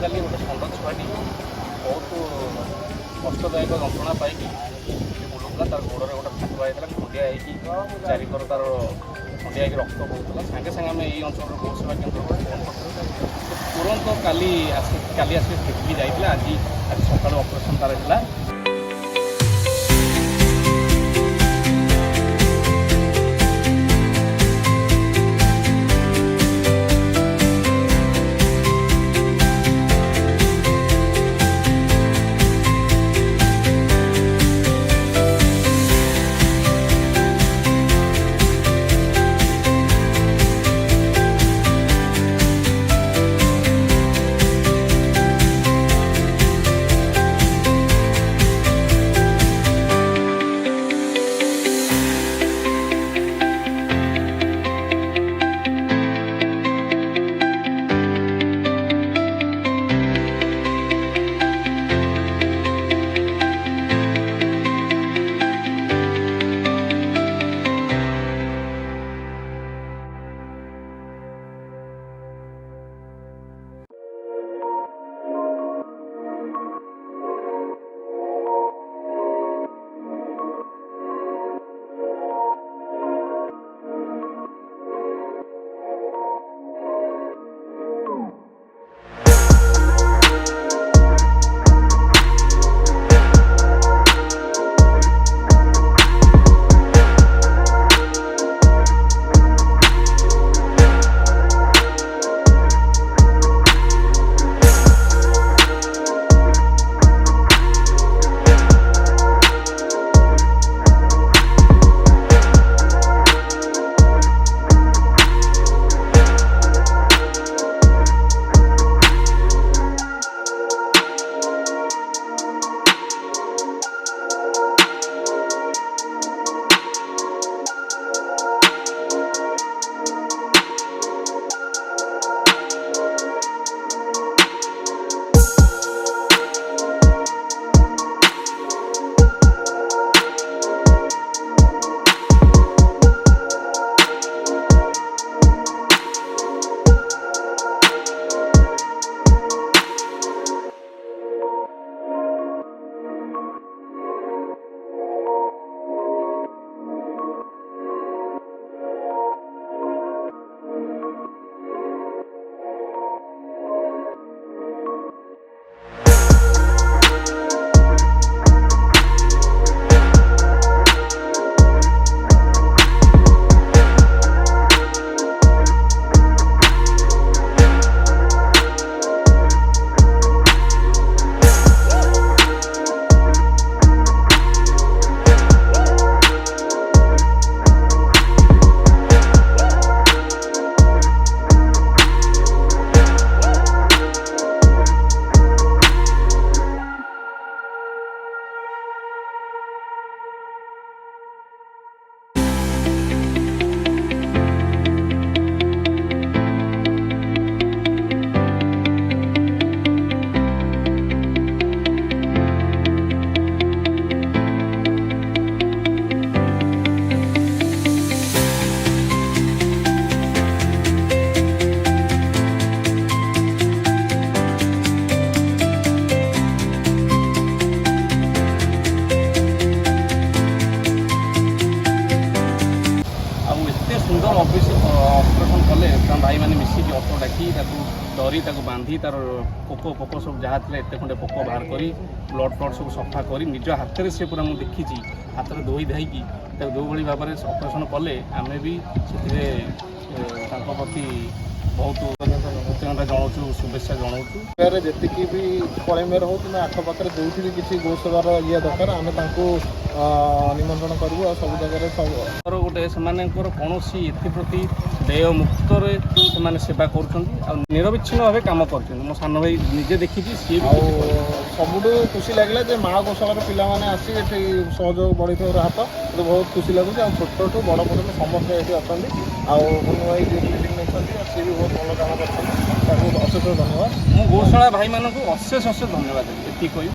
काली गोटे षंड छुआटी बहुत कष्टदायक जंत्रणा पाई बुलूला तार गोड़े गोटे फाटुआ होता खंडिया होगी चारिकर तार खंडिया रक्त बोलूला सागे सागे आम यही अंचल गौ सेवा केन्द्र को फोन कर तुरंत काली आसिक देखिकी जाइए आज सका ऑपरेशन तार है। सुंदर ऑपरेशन कले भाई मैंने मिसिकी ऑटो डाकी डरी बांधी तार पोक सब जहाँ थे एत खंडे पोक बाहर करी ब्लड फ्लड सब सफा करी निज हाथ में से पूरा मुझे देखी हाथ में धोई धाईकी जो भाई भाव में ऑपरेशन कले आम भी से प्रति बहुत कृतज्ञता जनाऊँ शुभेच्छा जनाऊँ जी भी पलमेर हो कि आखपाखे जो भी किसी गौ सेवार ये दरकार आम निमंत्रण करूँ आ सब जगह गोटे से कौन एप्रति व्यय मुक्त से सेवा कर निरविच्छिन्न भाव कम कर मो सान भाई निजे देखी सी सबुठ खुशी लगे माँ गोशाला पे आसी सहयोग बढ़ी हाथ तो बहुत खुशी लगुच छोट ठू बड़ पर्यटन समस्त ये अच्छा भाई सी भी बहुत भल कम कर अशेष धन्यवाद। मो गौशाला भाई मानक अशेष धन्यवाद ये कही।